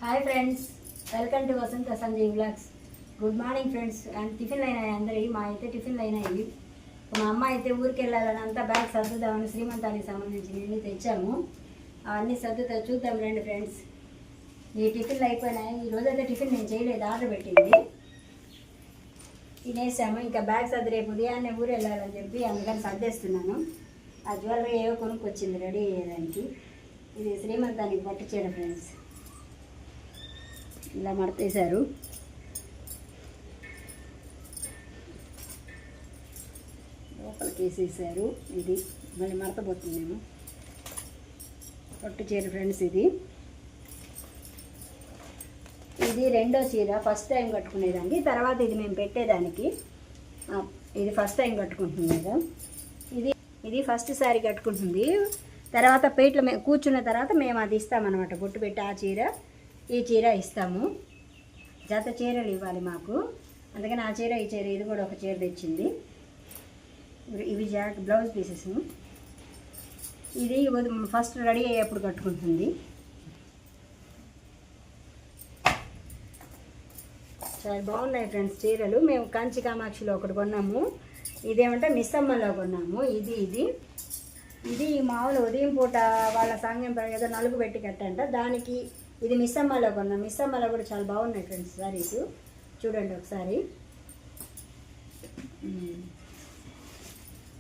Hi friends, welcome to Vasantha Sanjay vlogs. Good morning friends. And టిఫిన్లు అయినాయి అందరి. మా అయితే టిఫిన్లు అయినాయి. మా అమ్మ అయితే ఊరికి వెళ్ళాలని అంతా బ్యాగ్ సర్దుదామని శ్రీమంతానికి సంబంధించి అన్నీ తెచ్చాము. అవన్నీ సర్దుతా చూద్దాం రండి ఫ్రెండ్స్. ఈ టిఫిన్లు అయిపోయినాయి. ఈరోజు అయితే టిఫిన్ నేను చేయలేదు, ఆర్డర్ పెట్టింది తినేసాము. ఇంకా బ్యాగ్ సర్ది రేపు ఉదయాన్నే ఊరు వెళ్ళాలని చెప్పి అందుకని సర్దేస్తున్నాను. ఆ జ్యువెలరీ ఏవో కొనుక్కొచ్చింది రెడీ అయ్యేదానికి. ఇది శ్రీమంతానికి పట్టించాడు ఫ్రెండ్స్. ఇలా మడతేశారు. లోపలికి వేసేసారు. ఇది మళ్ళీ మడతపోతుందేమో. పట్టు చీర ఫ్రెండ్స్. ఇది రెండో చీర. ఫస్ట్ టైం కట్టుకునేదానికి, తర్వాత ఇది మేము పెట్టేదానికి. ఇది ఫస్ట్ టైం కట్టుకుంటుంది కదా. ఇది ఫస్ట్ సారీ కట్టుకుంటుంది. తర్వాత పేట్లో కూర్చున్న తర్వాత మేము అది ఇస్తామన్నమాట. బొట్టు పెట్టి ఆ చీర ఈ చీర ఇస్తాము. జత చీరలు ఇవ్వాలి మాకు. అందుకని ఆ చీర ఈ చీర ఇది కూడా ఒక చీర తెచ్చింది. ఇవి బ్లౌజ్ పీసెస్. ఇది ఫస్ట్ రెడీ అయ్యేప్పుడు కట్టుకుంటుంది. చాలా బాగున్నాయి ఫ్రెండ్స్ చీరలు. మేము కంచి కామాక్షిలో ఒకటి కొన్నాము. ఇదేమంటే మిస్సమ్మలో కొన్నాము. ఇది మామూలు ఉదయం పూట వాళ్ళ సాంగ్యం ఏదో నలుగు పెట్టి కట్టంట. దానికి ఇది మిస్సమ్మలో కొన్నాం. మిస్సమ్మలో కూడా చాలా బాగున్నాయి ఫ్రెండ్స్ సారీస్. చూడండి ఒకసారి.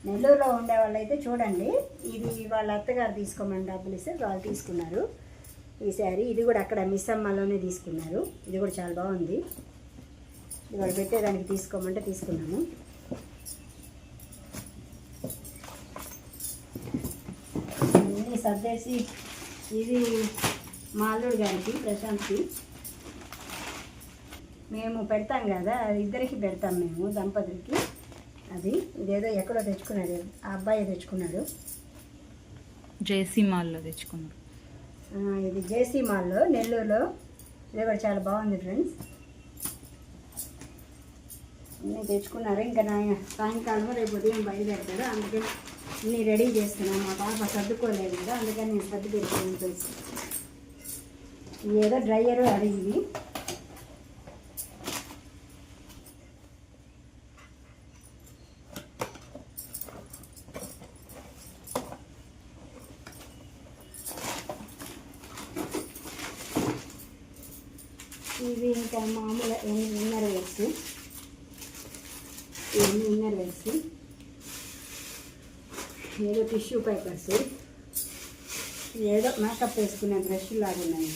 నెల్లూరులో ఉండే వాళ్ళు అయితే చూడండి. ఇది వాళ్ళ అత్తగారు తీసుకోమని డబ్బులు ఇస్తే వాళ్ళు తీసుకున్నారు ఈ శారీ. ఇది కూడా అక్కడ మిస్సమ్మలోనే తీసుకున్నారు. ఇది కూడా చాలా బాగుంది. ఇది వాళ్ళు పెట్టేదానికి తీసుకోమంటే తీసుకున్నాము. అన్నీ సర్దేసి ఇది మా అల్లుడు గారికి ప్రశాంత్కి మేము పెడతాం కదా, అది ఇద్దరికి పెడతాం మేము దంపతులకి. ఇదేదో ఎక్కడో తెచ్చుకున్నాడు, ఆ అబ్బాయి తెచ్చుకున్నాడు. జేసీ మాల్లో తెచ్చుకున్నాడు. ఇది జేసీ మాల్లో నెల్లూరులో. ఇది కూడా చాలా బాగుంది ఫ్రెండ్స్. అన్నీ తెచ్చుకున్నారు. ఇంకా నా సాయంకాలం రేపు ఉదయం బయలుదేరుతాడు. అందుకని అన్నీ రెడీ చేస్తున్నాను. మా పాప సర్దుకోలేదు కదా, అందుకని నేను సర్దు పెట్టుకుని తెలుసు. ఏదో డ్రైయరు అడిగింది. ఇవి ఇంకా మామూలుగా ఇన్నర్ వేర్స్. ఇవన్నీ ఇన్నర్ వేర్స్. ఏదో టిష్యూ పేపర్స్. ఏదో మేకప్ వేసుకునే బ్రష్ లాగా ఉన్నాయి.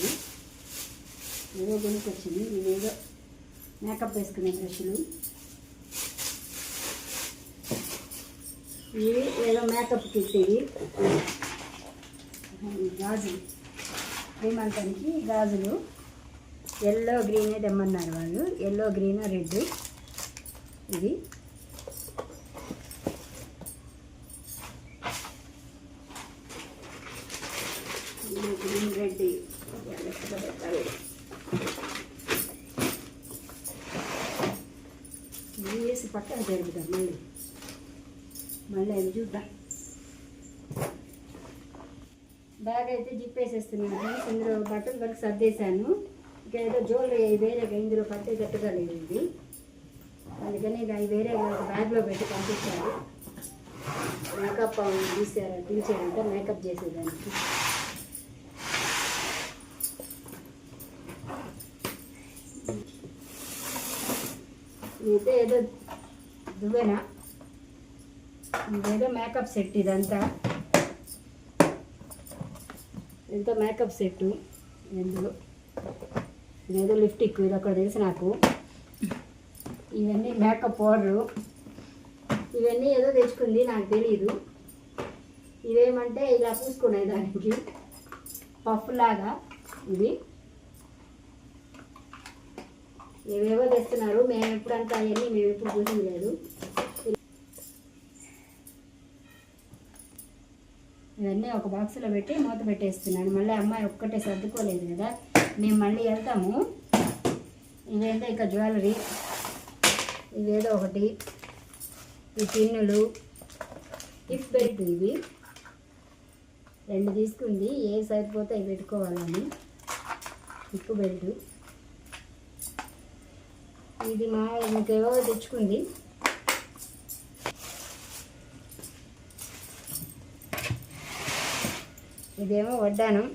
ఏదో కొనుక్కొచ్చింది. ఇవేదో మేకప్ వేసుకునే బ్రష్లు. ఇవి ఏదో మేకప్ కిట్. ఇవి గాజులు, శ్రీమంతానికి గాజులు. ఎల్లో గ్రీనే తెమ్మన్నారు వాళ్ళు. Yellow green red. ఇది గ్రీన్ రెడ్. వేసి పక్కన జరుగుతాం. మళ్ళీ అది చూద్దాం. బ్యాగ్ అయితే జిప్ వేసేస్తున్నాను ఫ్రెండ్స్. ఇందులో బట్టలు వరకు సర్దేశాను. ఇంకా ఏదో జ్యువెలరీ వేరేగా ఇందులో పట్టేటట్టుగా లేదు ఇది. అందుకని ఇక వేరే బ్యాగ్లో పెట్టి పంపించారు. మేకప్ తీసారంటే మేకప్ చేసేదానికి. ఇదైతే ఏదో దువ్వెనా, ఇదేదో మేకప్ సెట్. ఇదంతా ఎంతో మేకప్ సెట్టు. ఎందులో ఇదేదో లిప్స్టిక్. ఇది అక్కడ తెలుసు నాకు. ఇవన్నీ మేకప్ పౌడరు. ఇవన్నీ ఏదో తెచ్చుకుంది, నాకు తెలీదు. ఇవేమంటే ఇలా పూసుకునేదానికి పఫ్ లాగా. ఇవేవో తెస్తున్నారు. మేము ఎప్పుడంతా అవన్నీ మేము ఎప్పుడు చూసింది లేదు. ఇవన్నీ ఒక బాక్స్లో పెట్టి మూత పెట్టేస్తున్నాను. మళ్ళీ అమ్మాయి ఒక్కటే సర్దుకోలేదు కదా, మేము మళ్ళీ వెళ్తాము. ఇవేంటో ఇక జ్యువెలరీ. ఇవేదో ఒకటి. ఈ పిన్నులు, టిప్ బెల్ట్. ఇవి 2 తీసుకుంది. ఏ సరిపోతే అవి పెట్టుకోవాలని. Hip belt. ఇది మామూలు ఇంకేవో తెచ్చుకుంది. ఇదేమో వడ్డానం,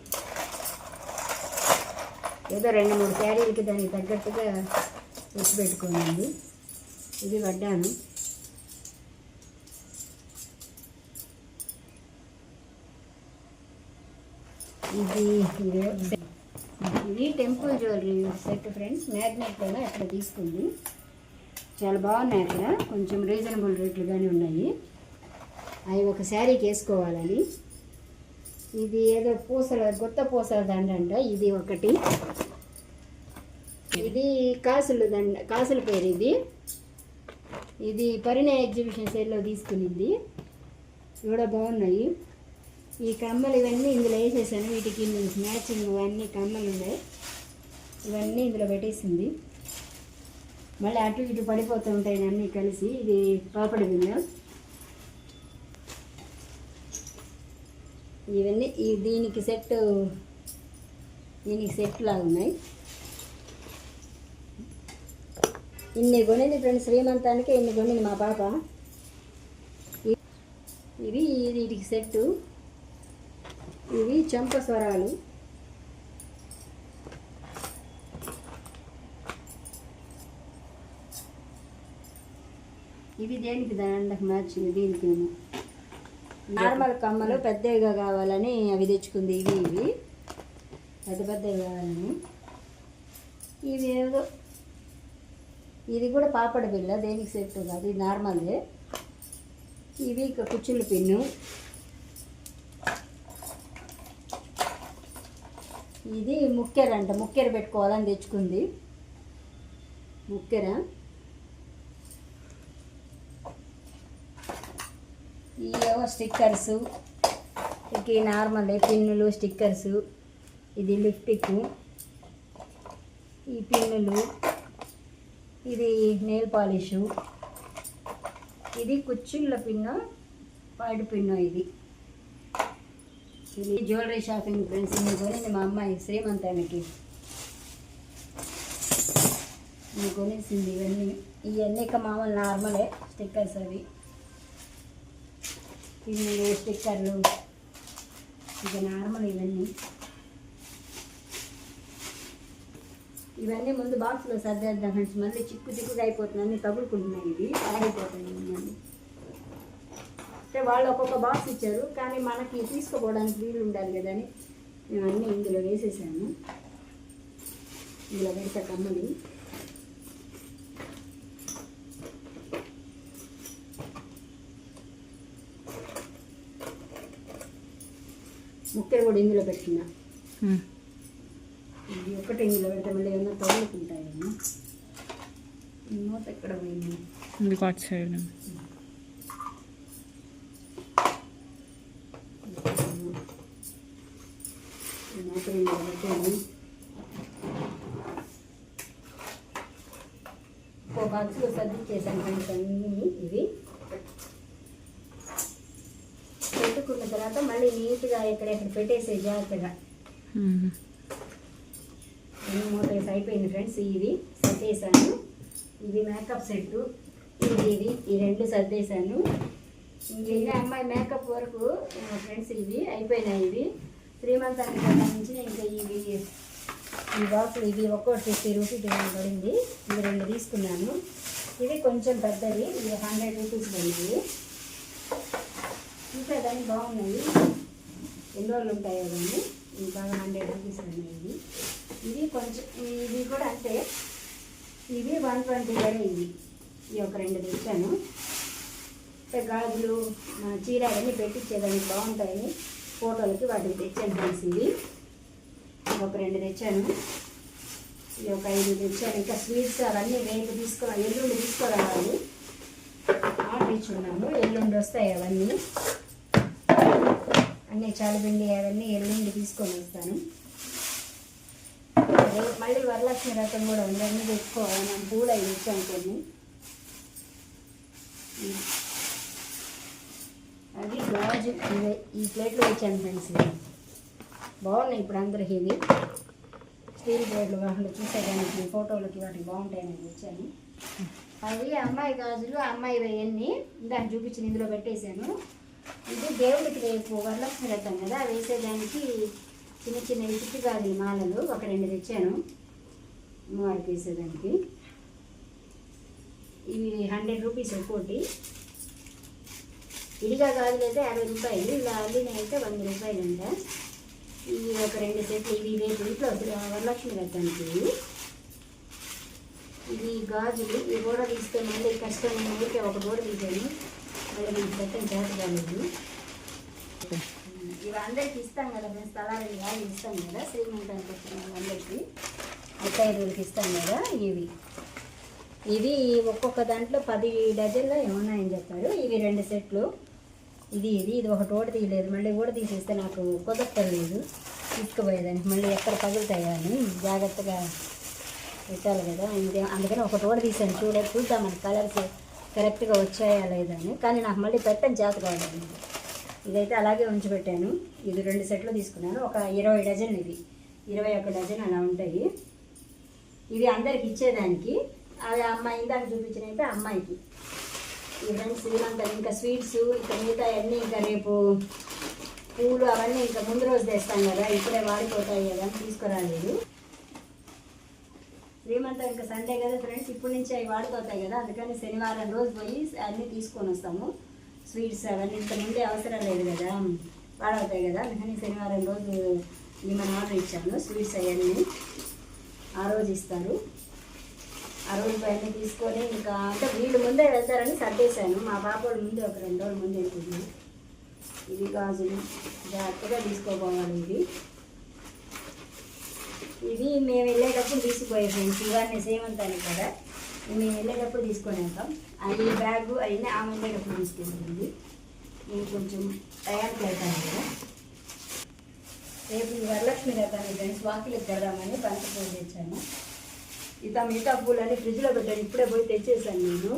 ఏదో 2-3 శారీలకి దానికి తగ్గట్టుగా తెచ్చి పెట్టుకోండి. ఇది వడ్డానం. ఇది టెంపుల్ జ్యువెలరీ సెట్ ఫ్రెండ్స్. మ్యాగ్నెట్లోనే అక్కడ తీసుకుంది. చాలా బాగున్నాయి. అక్కడ కొంచెం రీజనబుల్ రేట్లుగానే ఉన్నాయి. అవి ఒక శారీకి వేసుకోవాలని. ఇది ఏదో పూసల కొత్త పూసల దండ అంట. ఇది ఒకటి. ఇది కాసుల పేరు. ఇది పరిణయ ఎగ్జిబిషన్ సేల్లో తీసుకునింది. కూడా బాగున్నాయి. ఈ కమ్మలు ఇవన్నీ ఇందులో వేసేసాను. వీటికి మ్యాచింగ్ అన్నీ కమ్మలు ఉన్నాయి. ఇవన్నీ ఇందులో పెట్టేసింది. మళ్ళీ అటు ఇటు పడిపోతూ ఉంటాయి అన్నీ కలిసి. ఇది పాపడి బిల్ల. ఇవన్నీ దీనికి సెట్ లాగా ఉన్నాయి. ఇన్ని కొనింది ఫ్రెండ్స్. శ్రీమంతానికి ఇన్ని కొనింది మా పాప. ఇది వీటికి సెట్టు. ఇవి చెంప స్వరాలు. ఇవి దేనికి దండకు మ్యాచింగ్. దీనికేమో నార్మల్ కమ్మలు పెద్దగా కావాలని అవి తెచ్చుకుంది. ఇవి పెద్దగా కావాలని. ఇవి ఏదో ఇది కూడా పాపడ బిల్ల. దేనికి సెట్ కాదు, ఇది నార్మలే. ఇవి కుచ్చుల పిన్ను. ఇది ముక్కెర అంట. ముక్కెర పెట్టుకోవాలని తెచ్చుకుంది. ముక్కెర. ఇవేమో స్టిక్కర్సు. ఇక నార్మల్ పిన్నులు, స్టిక్కర్సు. ఇది లిప్టిక్. ఈ పిన్నులు. ఇది నెయిల్ పాలిషు. ఇది కుచ్చిళ్ళ పిన్ను, పాడి పిన్ను. ఇది జ్యువెలరీ షాపింగ్ ఫ్రెండ్స్. ఇన్ని కొనింది మా అమ్మాయి శ్రీమంతానికి. ఇన్ని కొనేసింది. ఇవన్నీ ఇక మామూలు నార్మలే స్టిక్కర్స్. అవి పిన్నులు, స్టిక్కర్లు ఇక నార్మల్. ఇవన్నీ ముందు బాక్స్లో సర్దేద్దాం ఫ్రెండ్స్. మళ్ళీ చిక్కుగా అయిపోతుంది. అన్నీ తగులుకుంటున్నాయి. ఇవి ఆగిపోతాయి మళ్ళీ. అంటే వాళ్ళు ఒక్కొక్క బాక్స్ ఇచ్చారు, కానీ మనకి తీసుకోపోవడానికి వీలు ఉండాలి కదా అని మేము అన్నీ ఇందులో వేసేసాము. ఇందులో పెడతా కమ్మని. ముక్కలు కూడా ఇందులో పెట్టినా. ఇది ఒకటి ఇందులో పెడితే మళ్ళీ ఏమన్నా తగులుకుంటాయేమో. మూత ఎక్కడ పోయింది? సైడ్ మూత ఇందులో పెట్టాను. ఒక బాక్స్లో సర్దిచ్చేసాను ఫ్రెండ్స్ అన్నీ. ఇవి పెట్టుకున్న తర్వాత మళ్ళీ నీట్గా ఎక్కడెక్కడ పెట్టేసే జాగ్రత్తగా. మూతలు అయిపోయింది ఫ్రెండ్స్. ఇవి సర్దేశాను. ఇది మేకప్ సెట్టు. ఇది ఈ 2 సర్దేశాను. ఇంకా అమ్మాయి మేకప్ వరకు ఫ్రెండ్స్ ఇవి అయిపోయినాయి. ఇవి శ్రీమంతానికి సంబంధించిన ఇంకా ఈ బాక్సులు ఇవి ఒక్కొక్కటి 50 రూపీస్ పడింది. ఇవి 2 తీసుకున్నాను. ఇవి కొంచెం పెద్దవి. ఇవి 100 రూపీస్ పడింది. ఇంకా దాన్ని బాగున్నాయి. ఎన్ని రోజులు ఉంటాయో కానీ ఇవి బాగా 100 రూపీస్ ఉన్నాయి. ఇవి కొంచెం ఇవి కూడా అంటే ఇవి 120 పడే. ఇవి ఒక 2 తెచ్చాను. గాజులు, చీర అవన్నీ పెట్టించేదానికి బాగుంటాయని ఫోటోలకి వాటికి తెచ్చాను ఫ్రెండ్స్. ఇవి ఒక 2 తెచ్చాను. ఇవి ఒక 5 తెచ్చాను. ఇంకా స్వీట్స్ అవన్నీ రేపు ఎల్లుండి తీసుకురావాలి. ఆర్డర్ ఇచ్చున్నాము. ఎల్లుండి వస్తాయి అవన్నీ. అన్నీ చాలుపిండి అవన్నీ ఎల్లుండి తీసుకొని వస్తాను. మళ్ళీ వరలక్ష్మి రథం కూడా ఉంది. అన్నీ తెచ్చుకోవాలి. నేను పూలు అవి తెచ్చాను కొన్ని. అది గాజు. ఇవే ఈ ప్లేట్లో తెచ్చాను ఫ్రెండ్స్. ఇవి బాగున్నాయి ఇప్పుడు అందరికి. ఇవి స్టీల్ ప్లేట్లు కాకుండా చూసేదానికి ఫోటోలకి వాటికి బాగుంటాయని తెచ్చాను. అవి అమ్మాయి గాజులు, అమ్మాయి అవన్నీ ఇందాక చూపించిన ఇందులో పెట్టేశాను. ఇది దేవుడికి రేపు వరలక్ష్మి వ్రతం కదా, వేసేదానికి చిన్న చిన్న చిట్టు గాజులు మాలలు ఒక 2 తెచ్చాను అమ్మవారికి వేసేదానికి. ఇవి 100 రూపీస్ ఒక్కోటి. ఇడిగా గాజులు అయితే 50 రూపాయలు, ఇలా అల్లినవి అయితే 100 రూపాయలు అంట. ఇవి ఒక 2 సెట్లు. ఇవి రేపు ఇంట్లో వరలక్ష్మి వ్రతానికి. ఇవి గాజులు, ఇవి కూడా తీస్తే మళ్ళీ కష్టం. నేను ఊరికే ఒక గోడ తీసాను, మళ్ళీ మనకి పెట్టని చేత కాలేదు. ఇవి అందరికి ఇస్తాం కదా ఫ్రెండ్స్, తలారి గాజులు ఇస్తాం కదా శ్రీమంతానికి వచ్చిన వాళ్ళందరికీ, అత్తయ్యకి ఇస్తాం కదా. ఇవి ఒక్కొక్క దాంట్లో 10 డజన్లో ఏమున్నాయని చెప్పారు. ఇవి 2 సెట్లు. ఇది ఒకటి ఓడి తీయలేదు, మళ్ళీ కూడా తీసేస్తే నాకు కుదరలేదు తీసుకుపోయేదానికి. మళ్ళీ ఎక్కడ పగులుతాయా అని జాగ్రత్తగా పెట్టాలి కదా, అందుకని ఒకటి ఓడి తీసాను. చూద్దాం మన కలర్స్ కరెక్ట్గా వచ్చాయా లేదా అని. కానీ నాకు మళ్ళీ పెట్టని చేత కావాలి. ఇదైతే అలాగే ఉంచిపెట్టాను. ఇది 2 సెట్లు తీసుకున్నాను. ఒక 20 డజన్లు, ఇవి 21 డజన్ అలా ఉంటాయి. ఇవి అందరికి ఇచ్చేదానికి. అవి అమ్మాయి ఇందాక చూపించినట్టు అమ్మాయికి. ఈ ఫ్రెండ్స్ ఇదంతా ఇంకా స్వీట్స్, ఇంకా మిగతా అన్నీ ఇంకా రేపు పూలు అవన్నీ ఇంకా ముందు రోజు తెస్తాం కదా, ఇప్పుడే వాడిపోతాయి కదా తీసుకురాలేదు. శ్రీమంతం ఇంకా సండే కదా ఫ్రెండ్స్, ఇప్పటి నుంచి అవి వాడిపోతాయి కదా, అందుకని శనివారం రోజు పోయి అన్నీ తీసుకొని వస్తాము. స్వీట్స్ అవన్నీ ఇంత ముందే అవసరం లేదు కదా, వాడవుతాయి కదా, అందుకని శనివారం రోజు మనం ఆర్డర్ ఇచ్చాను. స్వీట్స్ అవన్నీ ఆ రోజు ఇస్తారు. ఆ రోజు అవన్నీ తీసుకొని ఇంకా అంటే వీళ్ళు ముందే వెళ్తారని సర్దేశాను. మా పాపడు ముందే ఒక 2 రోజుల ముందే వెళ్తుంది. ఇవి గాజులు జాగ్రత్తగా తీసుకోపోవాలి. ఇవి మేము వెళ్ళేటప్పుడు తీసుకుపోయే ఫ్రెండ్స్, ఇవన్నీ సేమంతానికి కదా, మేము వెళ్ళేటప్పుడు తీసుకొని వెళ్తాం. ఈ బ్యాగు అవన్నీ ఆమె వెళ్ళేటప్పుడు తీసుకెళ్తుంది. నేను కొంచెం టయానికి వెళ్తాను కదా. రేపు వరలక్ష్మి వ్రతాన్ని ఫ్రెండ్స్ వాకిలికి కడదామని పంచపూజ తెచ్చాను. మిగతా పూలన్నీ ఫ్రిడ్జ్లో పెట్టాను. ఇప్పుడే పోయి తెచ్చేసాను. నేను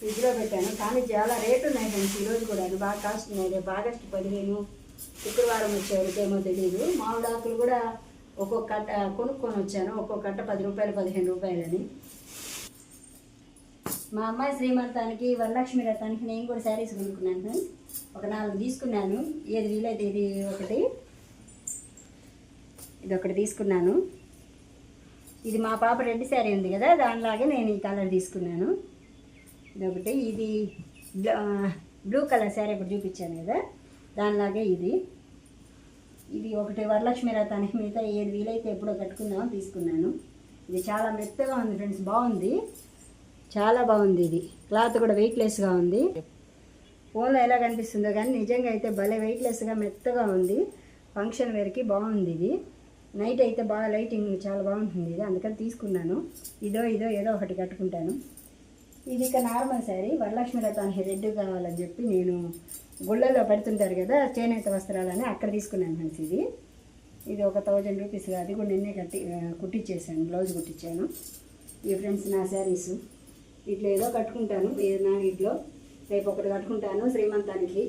ఫ్రిడ్జ్లో పెట్టాను, కానీ చాలా రేటు ఉన్నాయి ఫ్రెండ్స్. ఈరోజు కూడా అది బాగా కాస్ట్ ఉన్నాయి. రేపు ఆగస్టు 15 శుక్రవారం వచ్చేవరకేమో తెలియదు. మామిడాకులు కూడా ఒక్కొక్క కట్ట కొనుక్కొని వచ్చాను. ఒక్కొక్క కట్ట 10 రూపాయలు 15 రూపాయలని. మా అమ్మాయి శ్రీమంతానికి వరలక్ష్మి వ్రతానికి నేను కూడా శారీస్ కొనుక్కున్నాను. ఒక 4 తీసుకున్నాను. ఏది వీలైతే ఇది ఒకటి తీసుకున్నాను. ఇది మా పాప రెడ్ శారీ ఉంది కదా, దానిలాగే నేను ఈ కలర్ తీసుకున్నాను. ఇదొకటి. ఇది బ్లూ కలర్ శారీ ఇప్పుడు చూపించాను కదా, దానిలాగే ఇది ఒకటి వరలక్ష్మి వ్రతానికి. మిగతా ఏది వీలైతే ఎప్పుడో కట్టుకుందామని తీసుకున్నాను. ఇది చాలా మెత్తగా ఉంది ఫ్రెండ్స్, బాగుంది, చాలా బాగుంది. ఇది క్లాత్ కూడా వెయిట్లెస్గా ఉంది. ఫోన్లో ఎలా కనిపిస్తుందో కానీ నిజంగా అయితే భలే వెయిట్లెస్గా మెత్తగా ఉంది. ఫంక్షన్ వేర్కి బాగుంది. ఇది నైట్ అయితే బాగా లైటింగ్ చాలా బాగుంటుంది. ఇది అందుకని తీసుకున్నాను. ఏదో ఒకటి కట్టుకుంటాను. ఇది ఇక నార్మల్ శారీ. వరలక్ష్మి వ్రతానికి రెడ్ కావాలని చెప్పి నేను గుళ్ళల్లో పెడుతుంటారు కదా చేనేత వస్త్రాలని, అక్కడ తీసుకున్నాను ఫ్రెండ్స్. ఇది ఒక 1000 రూపీస్. అది కూడా నిన్నే కుట్టించేసాను, బ్లౌజ్ కుట్టించాను. ఈ ఫ్రెండ్స్ నా శారీస్ ఇట్లా ఏదో కట్టుకుంటాను. నా వీటిలో రేపు ఒకటి కట్టుకుంటాను శ్రీమంతానికి,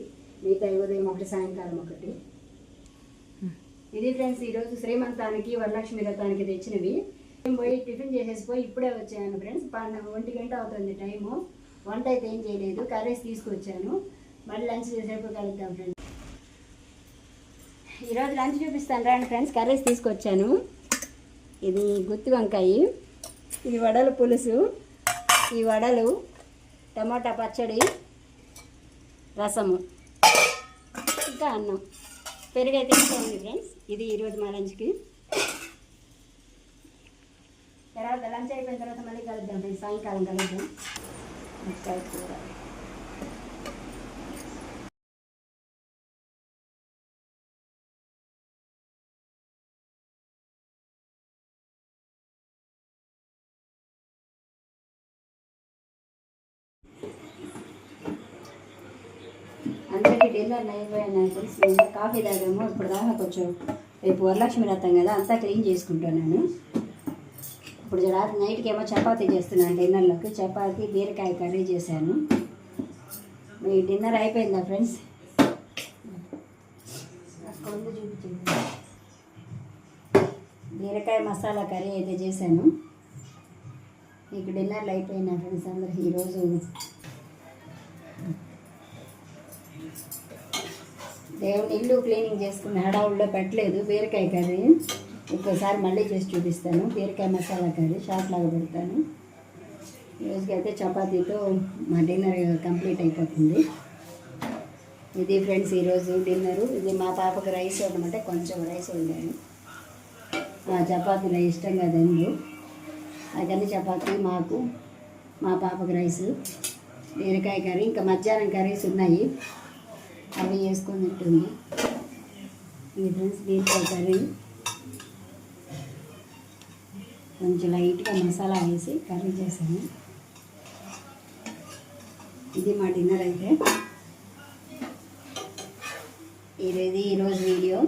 మిగతా ఉదయం ఒకటి, సాయంకాలం ఒకటి. ఇది ఫ్రెండ్స్ ఈరోజు శ్రీమంతానికి వరలక్ష్మి వ్రతానికి తెచ్చినవి. నేను పోయి టిఫిన్ చేసేసిపోయి ఇప్పుడే వచ్చాను ఫ్రెండ్స్. 1 గంట అవుతుంది టైము. వంట అయితే ఏం చేయలేదు, కర్రీస్ తీసుకొచ్చాను. మళ్ళీ లంచ్ చేసేప్పుడు కలుద్దాం ఫ్రెండ్స్. ఈరోజు లంచ్ చూపిస్తాను రండి ఫ్రెండ్స్. కర్రీస్ తీసుకొచ్చాను. ఇది గుత్తి వంకాయ, ఇది వడలు పులుసు, ఈ వడలు, టమాటా పచ్చడి, రసము, ఇంకా అన్నం, పెరుగు అయితే ఉంది ఫ్రెండ్స్. ఇది ఈరోజు మా లంచ్కి. తర్వాత లంచ్ అయిపోయిన తర్వాత మళ్ళీ కలుద్దాం ఫ్రెండ్స్, సాయంకాలం కలుద్దాం. కూర అందరికీ డిన్నర్ అయిపోయినాయి ఫ్రెండ్స్. మేము కాఫీ తాగాము ఇప్పుడు దాకా. కొంచెం రేపు వరలక్ష్మి వ్రతం కదా, అంతా క్లీన్ చేసుకుంటున్నాను. ఇప్పుడు రాత్రి నైట్కి ఏమో చపాతీ చేస్తున్నాను డిన్నర్లోకి. చపాతీ బీరకాయ కర్రీ చేశాను. మీ డిన్నర్ అయిపోయిందా ఫ్రెండ్స్? అక్కడ ఉంది చూపించండి. బీరకాయ మసాలా కర్రీ అయితే చేశాను. మీకు డిన్నర్లు అయిపోయినా ఫ్రెండ్స్ అందరూ. ఈరోజు దేవుని ఇల్లు క్లీనింగ్ చేసుకున్న హడావుల్లో పెట్టలేదు బీరకాయ కర్రీ. ఇంకోసారి మళ్ళీ చేసి చూపిస్తాను. బీరకాయ మసాలా కర్రీ షార్ట్ లాగా పెడతాను. ఈరోజుకైతే చపాతీతో మా డిన్నర్ కంప్లీట్ అయిపోతుంది. ఇది ఫ్రెండ్స్ ఈరోజు డిన్నరు. ఇది మా పాపకు రైస్ అనమాట, కొంచెం రైస్ వండాను. చపాతీలో ఇష్టంగా తిండు. అందుకని చపాతీ మాకు, మా పాపకు రైస్, బీరకాయ కర్రీ, ఇంకా మధ్యాహ్నం కర్రీస్ ఉన్నాయి, అవి వేసుకొని తింటుంది. ఇది ఫ్రెండ్స్ బీరకాయ కర్రీ. కొంచెం లైట్గా మసాలా వేసి కర్రీ చేశాను. ఇది మా డిన్నర్ అయితే. ఇది ఈరోజు వీడియో.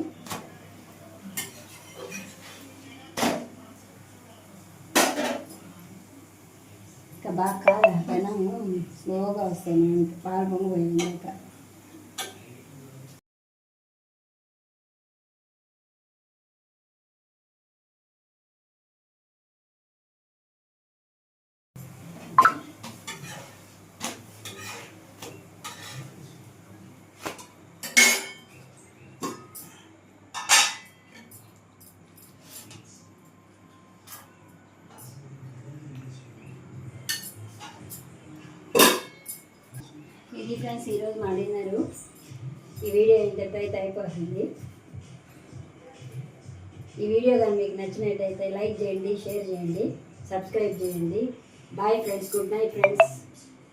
ఇంకా బాగా కాదు పెనము స్లోగా వస్తాను, పాలు పొంగిపోయింది. ఇంకా ఇది ఫ్రెండ్స్ ఈరోజు మా డిన్నరు. ఈ వీడియో ఇంతటితో అయితే అయిపోతుంది. ఈ వీడియో కానీ మీకు నచ్చినట్టయితే లైక్ చేయండి, షేర్ చేయండి, సబ్స్క్రైబ్ చేయండి. Bye friends, good night friends.